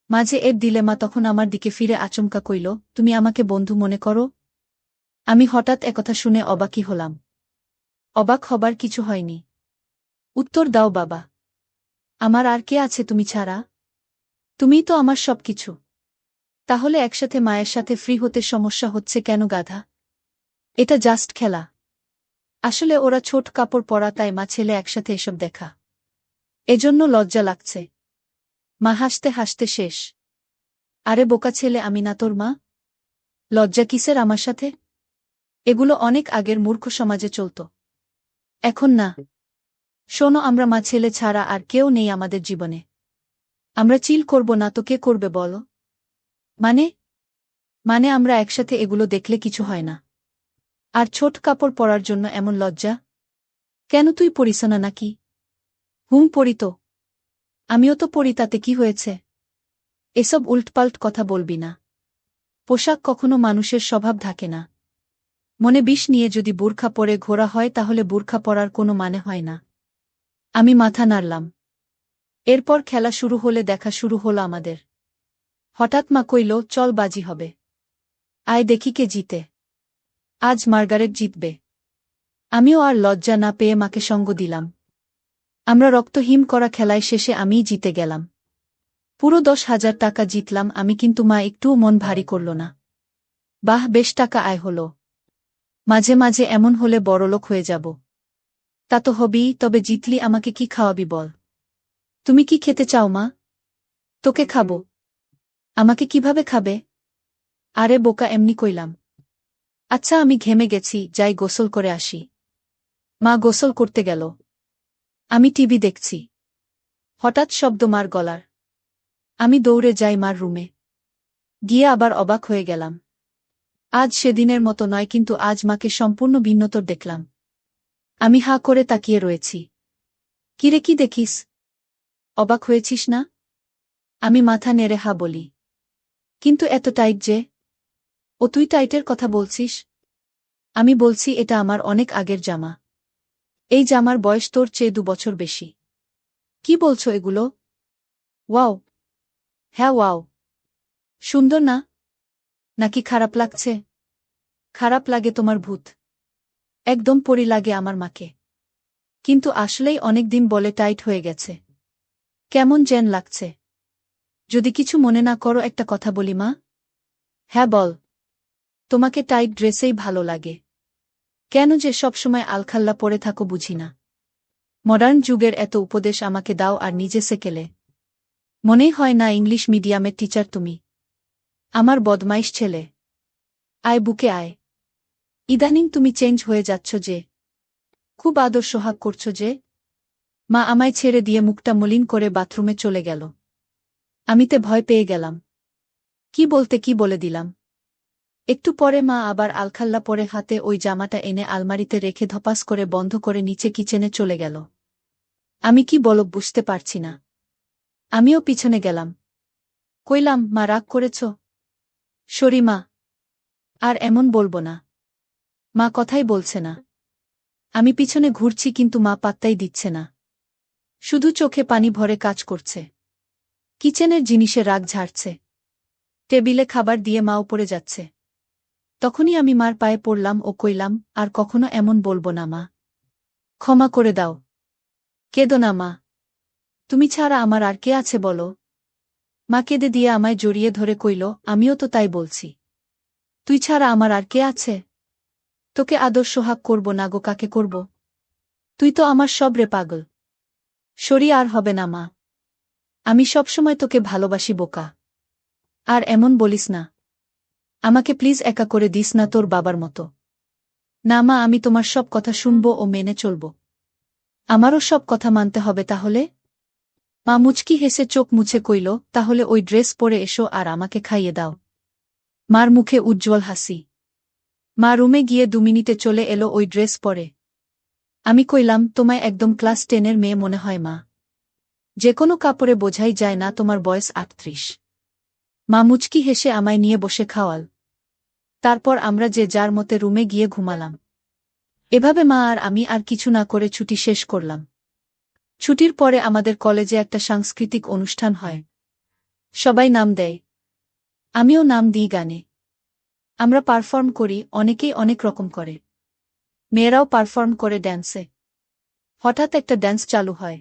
মাঝে এর দিলে মা তখন আমার দিকে ফিরে আচমকা কইল, তুমি আমাকে বন্ধু মনে করো? আমি হঠাৎ একথা শুনে অবাকই হলাম। অবাক হবার কিছু হয়নি। উত্তর দাও বাবা। আমার আর কে আছে তুমি ছাড়া? তুমিই তো আমার সবকিছু। তাহলে একসাথে মায়ের সাথে ফ্রি হতে সমস্যা হচ্ছে কেন গাধা? এটা জাস্ট খেলা। আসলে ওরা ছোট কাপড় পরা, তাই মা ছেলে একসাথে এসব দেখা। এজন্য লজ্জা লাগছে। মা হাসতে হাসতে শেষ। আরে বোকা ছেলে, আমি না তোর মা? লজ্জা কিসের আমার সাথে? এগুলো অনেক আগের মূর্খ সমাজে চলত। এখন না। শোনো, আমরা মা ছেলে ছাড়া আর কেউ নেই আমাদের জীবনে। আমরা চিল করব না তো কে করবে বলো? মানে? মানে আমরা একসাথে এগুলো দেখলে কিছু হয় না। আর ছোট কাপড় পরার জন্য এমন লজ্জা? কেন, তুই পরিস না নাকি? পরি তো। আমিও তো পরি, তাতে কি হয়েছে? এসব উল্টপাল্ট কথা বলবি না। পোশাক কখনো মানুষের স্বভাব থাকে না। মনে বিষ নিয়ে যদি বুরখা পরে ঘোরা হয় তাহলে বুরখা পরার কোনো মানে হয় না। আমি মাথা নাড়লাম। এরপর খেলা শুরু হলে দেখা শুরু হলো আমাদের। হঠাৎ মা কইল, চল বাজি হবে। আয় দেখি কে জিতে। আজ মার্গারেট জিতবে। আমিও আর লজ্জা না পেয়ে মাকে সঙ্গ দিলাম। আমরা রক্তহীন করা খেলায় শেষে আমিই জিতে গেলাম। পুরো 10,000 টাকা জিতলাম আমি, কিন্তু মা একটুও মন ভারী করল না। বাহ, বেশ টাকা আয় হলো। মাঝে মাঝে এমন হলে বড়লোক হয়ে যাব। তা তো হবেই, তবে জিতলি আমাকে কি খাওয়াবি বল? তুমি কি খেতে চাও মা? তোকে খাবো। আমাকে কিভাবে খাবে? আরে বোকা, এমনি কইলাম। আচ্ছা, আমি ঘেমে গেছি, যাই গোসল করে আসি। মা গোসল করতে গেল। আমি টিভি দেখছি। হঠাৎ শব্দ মার গলার। আমি দৌড়ে যাই মার রুমে। গিয়ে আবার অবাক হয়ে গেলাম। আজ সেদিনের মতো নয়, কিন্তু আজ মাকে সম্পূর্ণ ভিন্নতর দেখলাম। আমি হাঁ করে তাকিয়ে রয়েছি। কিরে, কি দেখিস? অবাক হয়েছিস না? আমি মাথা নেড়ে হা বলি। কিন্তু এত টাইট যে? ও, তুই টাইটের কথা বলছিস? আমি বলছি, এটা আমার অনেক আগের জামা। এই জামার বয়স তোর চেয়ে 2 বছর বেশি। কি বলছো এগুলো? ওয়াও। হ্যাঁ ওয়াও। সুন্দর না? নাকি খারাপ লাগছে? খারাপ লাগে তোমার ভূত। একদম পরি লাগে আমার মাকে। কিন্তু আসলেই অনেক দিন বলে টাইট হয়ে গেছে। কেমন যেন লাগছে। যদি কিছু মনে না করো একটা কথা বলি মা? হ্যাঁ বল। তোমাকে টাইট ড্রেসেই ভালো লাগে। কেন যে সবসময় আলখাল্লা পরে থাকো বুঝি না। মডার্ন যুগের এত উপদেশ আমাকে দাও আর নিজে সেকেলে। মনেই হয় না ইংলিশ মিডিয়ামের টিচার তুমি। আমার বদমাইশ ছেলে। আয় বুকে আয়। ইদানিং তুমি চেঞ্জ হয়ে যাচ্ছ যে। খুব আদর সোহাগ করছো যে। মা আমায় ছেড়ে দিয়ে মুখটা মলিন করে বাথরুমে চলে গেল। আমিতে ভয় পেয়ে গেলাম। কি বলতে কি বলে দিলাম। একটু পরে মা আবার আলখাল্লা পরে হাতে ওই জামাটা এনে আলমারিতে রেখে ধপাস করে বন্ধ করে নিচে কিচেনে চলে গেল। আমি কি বলব বুঝতে পারছি না। আমিও পিছনে গেলাম। কইলাম, মা রাগ করেছ? সরি মা। আর এমন বলবো না। মা কথাই বলছে না। আমি পিছনে ঘুরছি কিন্তু মা পাত্তাই দিচ্ছে না। শুধু চোখে পানি ভরে কাজ করছে। কিচেনের জিনিসে রাগ ঝাড়ছে। টেবিলে খাবার দিয়ে মা উপরে যাচ্ছে। তখনই আমি মার পায়ে পড়লাম ও কইলাম, আর কখনো এমন বলবো না মা। ক্ষমা করে দাও। কেঁদো না মা। তুমি ছাড়া আমার আর কে আছে বলো? মা কেঁদে দিয়ে আমায় জড়িয়ে ধরে কইল, আমিও তো তাই বলছি। তুই ছাড়া আমার আর কে আছে? তোকে আদর সোহাগ করব না গো কাকে করব? তুই তো আমার সব রে পাগল। সরি আর হবে না মা। আমি সবসময় তোকে ভালোবাসি বোকা। আর এমন বলিস না। আমাকে প্লিজ একা করে দিস না তোর বাবার মতো। না মা, আমি তোমার সব কথা শুনব ও মেনে চলব। আমারও সব কথা মানতে হবে তাহলে? মা মুচকি হেসে চোখ মুছে কইল, তাহলে ওই ড্রেস পরে এসো আর আমাকে খাইয়ে দাও। মার মুখে উজ্জ্বল হাসি। মা রুমে গিয়ে 2 মিনিটে চলে এলো ওই ড্রেস পরে। আমি কইলাম, তোমায় একদম ক্লাস 10-এর মেয়ে মনে হয় মা। যে কোনো কাপড়ে বোঝাই যায় না তোমার বয়স 38। মা মুচকি হেসে আমায় নিয়ে বসে খাওয়াল। তারপর আমরা যে যার মতে রুমে গিয়ে ঘুমালাম। এভাবে মা আর আমি আর কিছু না করে ছুটি শেষ করলাম। ছুটির পরে আমাদের কলেজে একটা সাংস্কৃতিক অনুষ্ঠান হয়। সবাই নাম দেয়। আমিও নাম দিই গানে। আমরা পারফর্ম করি, অনেকেই অনেক রকম করে। মেয়েরাও পারফর্ম করে ড্যান্সে। হঠাৎ একটা ড্যান্স চালু হয়।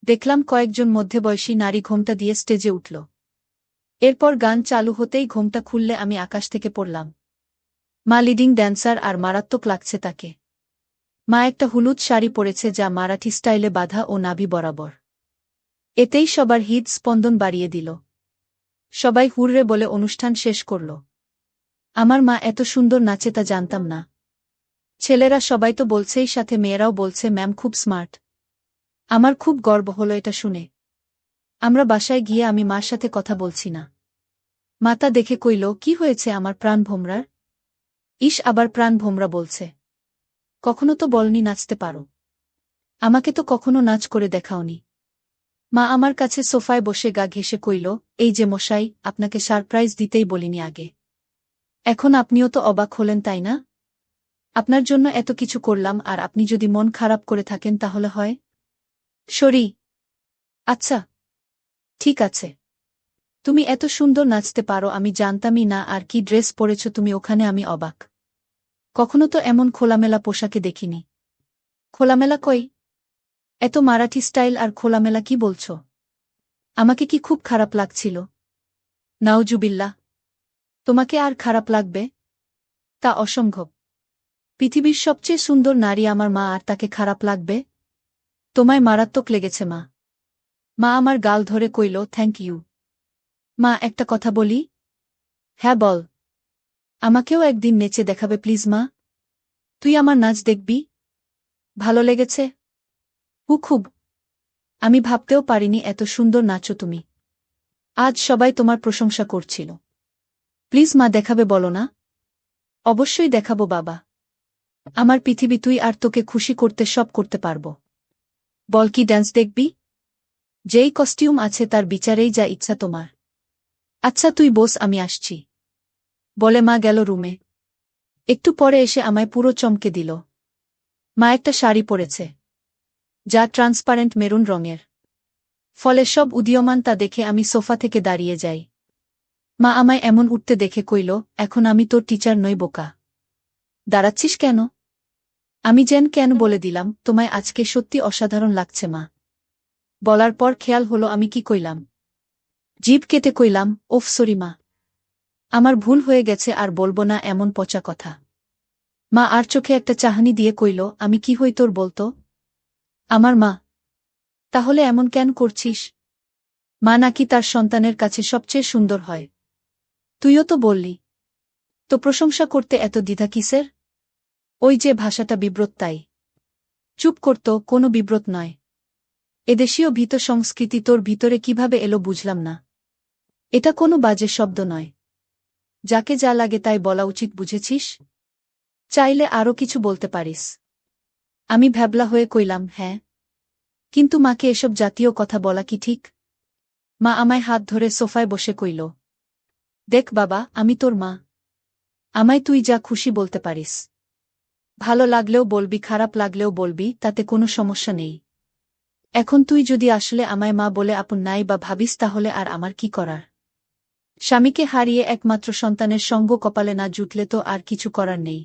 দেখলাম কয়েকজন মধ্যবয়সী নারী ঘোমটা দিয়ে স্টেজে উঠল। এরপর গান চালু হতেই ঘোমটা খুললে আমি আকাশ থেকে পড়লাম। মা লিডিং ড্যান্সার আর মারাত্মক লাগছে তাকে। মা একটা হলুদ শাড়ি পরেছে যা মারাঠি স্টাইলে বাঁধা ও নাভি বরাবর। এতেই সবার হৃদ স্পন্দন বাড়িয়ে দিল। সবাই হুররে বলে অনুষ্ঠান শেষ করল। আমার মা এত সুন্দর নাচে তা জানতাম না। ছেলেরা সবাই তো বলছেই, সাথে মেয়েরাও বলছে ম্যাম খুব স্মার্ট। আমার খুব গর্ব হলো এটা শুনে। আমরা বাসায় গিয়ে আমি মার সাথে কথা বলছি না। মাতা দেখে কইল, কি হয়েছে আমার প্রাণ ভোমরার? ইস, আবার প্রাণ ভোমরা বলছে। কখনো তো বলনি নাচতে পারো। আমাকে তো কখনো নাচ করে দেখাওনি। মা আমার কাছে সোফায় বসে গা ঘেঁষে কইল, এই যে মশাই, আপনাকে সারপ্রাইজ দিতেই বলিনি আগে। এখন আপনিও তো অবাক হলেন তাই না? আপনার জন্য এত কিছু করলাম আর আপনি যদি মন খারাপ করে থাকেন তাহলে হয়। সরি। আচ্ছা, ঠিক আছে। তুমি এত সুন্দর নাচতে পারো আমি জানতামই না, আর কি ড্রেস পরেছ তুমি ওখানে, আমি অবাক। কখনো তো এমন খোলামেলা পোশাকে দেখিনি। খোলামেলা কই? এত মারাঠি স্টাইল আর খোলামেলা কি বলছ? আমাকে কি খুব খারাপ লাগছিল? নাউজুবিল্লাহ। তোমাকে আর খারাপ লাগবে? তা অসম্ভব। পৃথিবীর সবচেয়ে সুন্দর নারী আমার মা, আর তাকে খারাপ লাগবে? তোমায় মারাত্মক লেগেছে মা। মা আমার গাল ধরে কইল, থ্যাংক ইউ। মা একটা কথা বলি? হ্যাঁ বল। আমাকেও একদিন নেচে দেখাবে প্লিজ মা? তুই আমার নাচ দেখবি? ভালো লেগেছে? খুব। আমি ভাবতেও পারিনি এত সুন্দর নাচো তুমি। আজ সবাই তোমার প্রশংসা করছিল। প্লিজ মা দেখাবে বলো না? অবশ্যই দেখাবো বাবা। আমার পৃথিবী তুই, আর তোকে খুশি করতে সব করতে পারবো। বল কি ড্যান্স দেখবি? যেই কস্টিউম আছে তার বিচারেই যা ইচ্ছা তোমার। আচ্ছা তুই বস, আমি আসছি। বলে মা গেল রুমে। একটু পরে এসে আমায় পুরো চমকে দিল। মা একটা শাড়ি পরেছে, যা ট্রান্সপারেন্ট মেরুন রঙের। ফলে সব উদীয়মান তা দেখে আমি সোফা থেকে দাঁড়িয়ে যাই। মা আমায় এমন উঠতে দেখে কইল, এখন আমি তোর টিচার নই বোকা। দাঁড়াচ্ছিস কেন? আমি কেন বলে দিলাম, তোমায় আজকে সত্যি অসাধারণ লাগছে মা। বলার পর খেয়াল হলো আমি কি কইলাম। জিভ কেটে কইলাম, ওফ সরি মা। আমার ভুল হয়ে গেছে, আর বলবো না এমন পচা কথা। মা আর চোখে একটা চাহনি দিয়ে কইল, আমি কি হই তোর বলতো? আমার মা। তাহলে এমন কেন করছিস? মা নাকি তার সন্তানের কাছে সবচেয়ে সুন্দর হয়। তুইও তো বললি। তো প্রশংসা করতে এত দ্বিধা কিসের? ওই যে ভাষাটা বিব্রত তাই। চুপ করতো, কোনো বিব্রত নয়। এদেশীয় ভীত সংস্কৃতি তোর ভিতরে কিভাবে এলো বুঝলাম না। এটা কোনো বাজে শব্দ নয়। যাকে যা লাগে তাই বলা উচিত, বুঝেছিস? চাইলে আরও কিছু বলতে পারিস। আমি ভ্যাবলা হয়ে কইলাম, হ্যাঁ। কিন্তু মাকে এসব জাতীয় কথা বলা কি ঠিক? মা আমায় হাত ধরে সোফায় বসে কইল, দেখ বাবা, আমি তোর মা। আমায় তুই যা খুশি বলতে পারিস। ভালো লাগলেও বলবি, খারাপ লাগলেও বলবি, তাতে কোনো সমস্যা নেই। এখন তুই যদি আসলে আমায় মা বলে আপন নাই বা ভাবিস, তাহলে আর আমার কি করার? স্বামীকে হারিয়ে একমাত্র সন্তানের সঙ্গ কপালে না জুটলে তো আর কিছু করার নেই।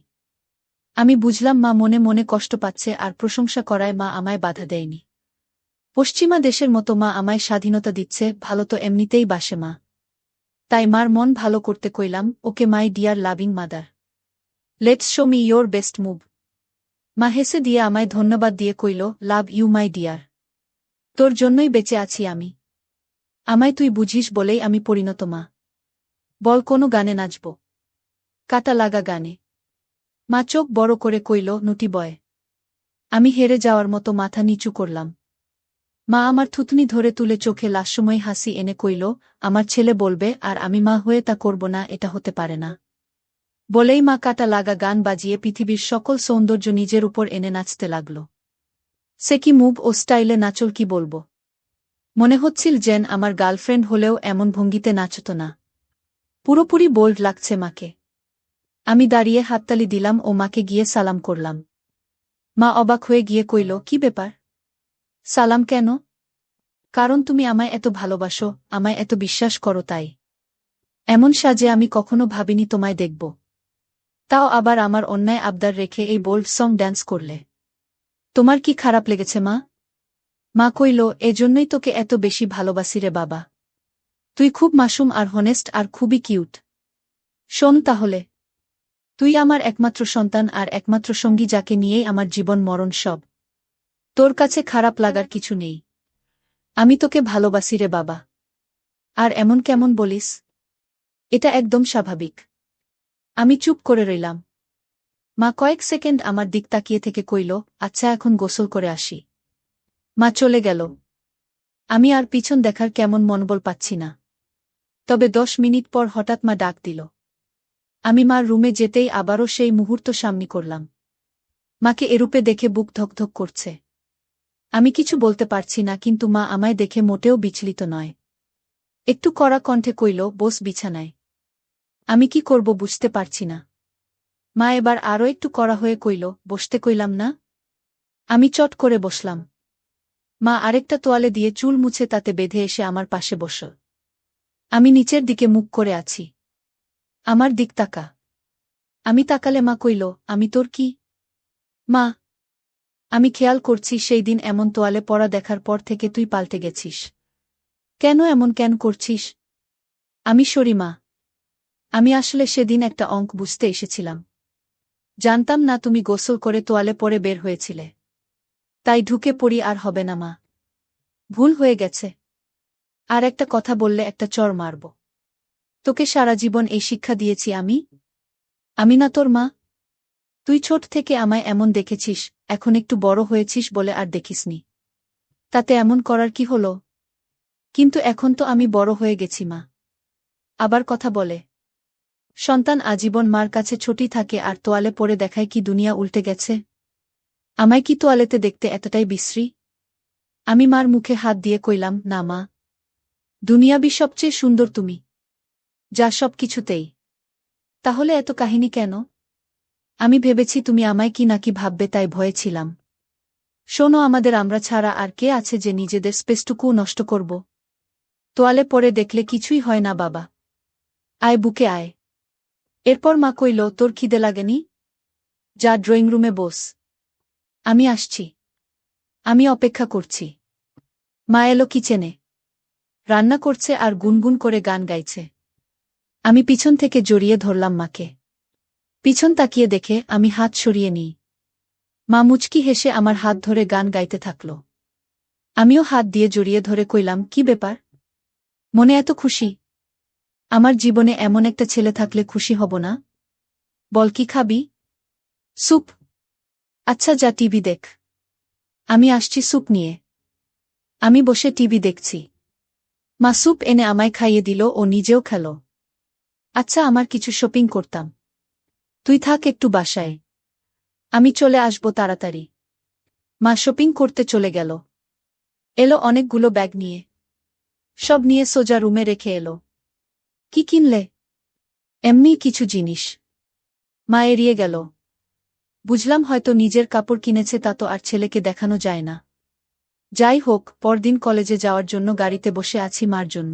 আমি বুঝলাম মা মনে মনে কষ্ট পাচ্ছে, আর প্রশংসা করায় মা আমায় বাধা দেয়নি। পশ্চিমা দেশের মতো মা আমায় স্বাধীনতা দিচ্ছে, ভালো তো এমনিতেই বাসে মা। তাই মার মন ভালো করতে কইলাম, okay my dear loving mother, let's show me your best move. মা হেসে দিয়ে আমায় ধন্যবাদ দিয়ে কইল, লাভ ইউ মাই ডিয়ার। তোর জন্যই বেঁচে আছি আমি। আমায় তুই বুঝিস বলেই আমি পরিণত মা। বল কোনো গানে নাচব? কাটা লাগা গানে। মা চোখ বড় করে কইল, নুটি বয়। আমি হেরে যাওয়ার মতো মাথা নিচু করলাম। মা আমার থুতনি ধরে তুলে চোখে লাস্যময় হাসি এনে কইল, আমার ছেলে বলবে আর আমি মা হয়ে তা করব না, এটা হতে পারে না। বলেই মা কাটা লাগা গান বাজিয়ে পৃথিবীর সকল সৌন্দর্য নিজের উপর এনে নাচতে লাগল। সে কি মুভ ও স্টাইলে নাচল কি বলবো। মনে হচ্ছিল যেন আমার গার্লফ্রেন্ড হলেও এমন ভঙ্গিতে নাচত না। পুরোপুরি বোল্ড লাগছে মাকে। আমি দাঁড়িয়ে হাততালি দিলাম ও মাকে গিয়ে সালাম করলাম। মা অবাক হয়ে গিয়ে কইল, কি ব্যাপার? সালাম কেন? কারণ তুমি আমায় এত ভালোবাসো, আমায় এত বিশ্বাস করো তাই। এমন সাজে আমি কখনো ভাবিনি তোমায় দেখব। তাও আবার আমার অন্যায় আবদার রেখে এই বোল্ড সং ড্যান্স করলে। তোমার কি খারাপ লেগেছে মা? মা কইল, এজন্যই তোকে এত বেশি ভালোবাসি রে বাবা। তুই খুব মাসুম আর হনেস্ট আর খুবই কিউট। শোন তাহলে, তুই আমার একমাত্র সন্তান আর একমাত্র সঙ্গী, যাকে নিয়েই আমার জীবন মরণ সব। তোর কাছে খারাপ লাগার কিছু নেই। আমি তোকে ভালোবাসি রে বাবা। আর এমন কেমন বলিস? এটা একদম স্বাভাবিক। আমি চুপ করে রইলাম। মা কয়েক সেকেন্ড আমার দিক তাকিয়ে থেকে কইল, আচ্ছা এখন গোসল করে আসি। মা চলে গেল। আমি আর পিছন দেখার কেমন মনোবল পাচ্ছি না। তবে 10 মিনিট পর হঠাৎ মা ডাক দিল। আমি মার রুমে যেতেই আবারও সেই মুহূর্ত সামনে করলাম। মাকে এরূপে দেখে বুক ধকধক করছে। আমি কিছু বলতে পারছি না, কিন্তু মা আমায় দেখে মোটেও বিচলিত নয়। একটু কড়া কণ্ঠে কইল, বস বিছানায়। আমি কি করব বুঝতে পারছি না। মা এবার আরও একটু কড়া হয়ে কইল, বসতে কইলাম না? আমি চট করে বসলাম। মা আরেকটা তোয়ালে দিয়ে চুল মুছে তাতে বেঁধে এসে আমার পাশে বসল। আমি নিচের দিকে মুখ করে আছি। আমার দিক তাকা। আমি তাকালে মা কইল, আমি তোর কি? মা, আমি খেয়াল করছি সেই দিন এমন তোয়ালে পরা দেখার পর থেকে তুই পাল্টে গেছিস। কেন এমন কেন করছিস? আমি সরি মা। আমি আসলে সেদিন একটা অঙ্ক বুঝতে এসেছিলাম। জানতাম না তুমি গোসল করে তোয়ালে পরে বের হয়েছিলে। তাই ঢুকে পড়ি, আর হবে না মা। ভুল হয়ে গেছে। আর একটা কথা বললে একটা চড় মারব। তোকে সারা জীবন এই শিক্ষা দিয়েছি আমি? আমি না তোর মা? তুই ছোট থেকে আমায় এমন দেখেছিস, এখন একটু বড় হয়েছিস বলে আর দেখিসনি। তাতে এমন করার কি হলো? কিন্তু এখন তো আমি বড় হয়ে গেছি মা। আবার কথা বলে। সন্তান আজীবন মার কাছে ছোটই থাকে, আর তোয়ালে পরে দেখায় কি দুনিয়া উল্টে গেছে? আমায় কি তোয়ালেতে দেখতে এতটাই বিশ্রী? আমি মার মুখে হাত দিয়ে কইলাম, না মা। দুনিয়াবি সবচেয়ে সুন্দর তুমি। যা সব কিছুতেই। তাহলে এত কাহিনী কেন? আমি ভেবেছি তুমি আমায় কি নাকি ভাববে, তাই ভয়ে ছিলাম। শোনো, আমাদের আমরা ছাড়া আর কে আছে যে নিজেদের স্পেসটুকুও নষ্ট করব? তোয়ালে পরে দেখলে কিছুই হয় না বাবা। আয় বুকে আয়। এরপর মা কইল, তোর খিদে লাগেনি? যা ড্রয়িং রুমে বস। আমি আসছি। আমি অপেক্ষা করছি। মা এলো কিচেনে। রান্না করছে আর গুনগুন করে গান গাইছে। আমি পিছন থেকে জড়িয়ে ধরলাম মাকে। পিছন তাকিয়ে দেখে আমি হাত সরিয়ে নিই। মা মুচকি হেসে আমার হাত ধরে গান গাইতে থাকল। আমিও হাত দিয়ে জড়িয়ে ধরে কইলাম, কি ব্যাপার? মনে এত খুশি? আমার জীবনে এমন একটা ছেলে থাকলে খুশি হব না? বল কি খাবি? স্যুপ। আচ্ছা যা টিভি দেখ। আমি আসছি স্যুপ নিয়ে। আমি বসে টিভি দেখছি। মা স্যুপ এনে আমায় খাইয়ে দিল ও নিজেও খেল। আচ্ছা, আমার কিছু শপিং করতাম। তুই থাক একটু বাসায়। আমি চলে আসব তাড়াতাড়ি। মা শপিং করতে চলে গেল। এলো অনেকগুলো ব্যাগ নিয়ে। সব নিয়ে সোজা রুমে রেখে এলো। কি কিনলে? এমনি কিছু জিনিস। মা এড়িয়ে গেল। বুঝলাম হয়তো নিজের কাপড় কিনেছে, তা তো আর ছেলেকে দেখানো যায় না। যাই হোক, পরদিন কলেজে যাওয়ার জন্য গাড়িতে বসে আছি মার জন্য।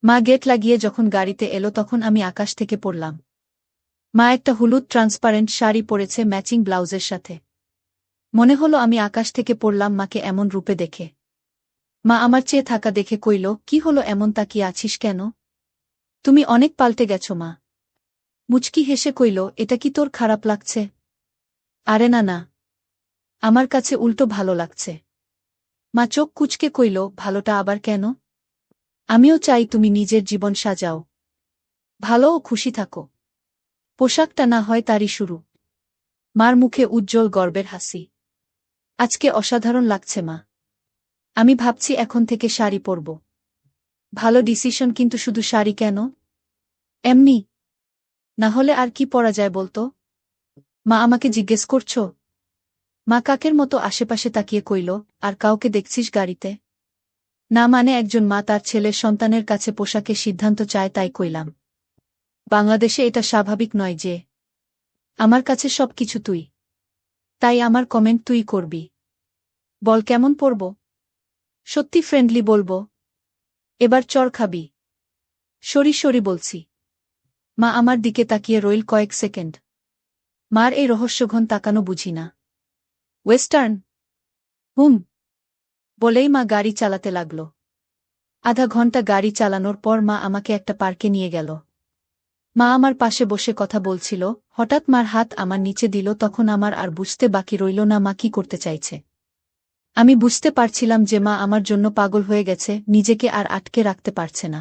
মা গেট লাগিয়ে যখন গাড়িতে এলো তখন আমি আকাশ থেকে পড়লাম। মা একটা হলুদ ট্রান্সপারেন্ট শাড়ি পরেছে ম্যাচিং ব্লাউজের সাথে। মনে হলো আমি আকাশ থেকে পড়লাম মাকে এমন রূপে দেখে। মা আমার চেয়ে থাকা দেখে কইল, কি হলো, এমন তাকিয়ে আছিস কেন? তুমি অনেক পাল্টে গেছো মা। মুচকি হেসে কইল, এটা কি তোর খারাপ লাগছে? আরে না না, আমার কাছে উল্টো ভালো লাগছে। মা চোখ কুঁচকে কইল, ভালোটা আবার কেন? আমিও চাই তুমি নিজের জীবন সাজাও, ভালো ও খুশি থাকো। পোশাকটা না হয় তারই শুরু। মার মুখে উজ্জ্বল গর্বের হাসি। আজকে অসাধারণ লাগছে মা। আমি ভাবছি এখন থেকে শাড়ি পরব। ভালো ডিসিশন, কিন্তু শুধু শাড়ি কেন? এমনি না হলে আর কি পরা যায় বলতো? মা আমাকে জিজ্ঞেস করছো? মা কাকের মতো আশেপাশে তাকিয়ে কইল, আর কাউকে দেখছিস গাড়িতে? না মানে একজন মা তার ছেলের সন্তানের কাছে পোশাকের সিদ্ধান্ত চায়, তাই কইলাম। বাংলাদেশে এটা স্বাভাবিক নয় যে। আমার কাছে সব কিছু তুই। তাই আমার কমেন্ট তুই করবি। বল কেমন পরব? সত্যি ফ্রেন্ডলি বলবো? এবার চর খাবি? সরি সরি বলছি। মা আমার দিকে তাকিয়ে রইল কয়েক সেকেন্ড। মার এই রহস্যঘন তাকানো বুঝি না। ওয়েস্টার্ন? হুম বলেই মা গাড়ি চালাতে লাগল। আধা ঘন্টা গাড়ি চালানোর পর মা আমাকে একটা পার্কে নিয়ে গেল। মা আমার পাশে বসে কথা বলছিল, হঠাৎ মার হাত আমার নিচে দিল। তখন আমার আর বুঝতে বাকি রইল না মা কি করতে চাইছে। আমি বুঝতে পারছিলাম যে মা আমার জন্য পাগল হয়ে গেছে, নিজেকে আর আটকে রাখতে পারছে না।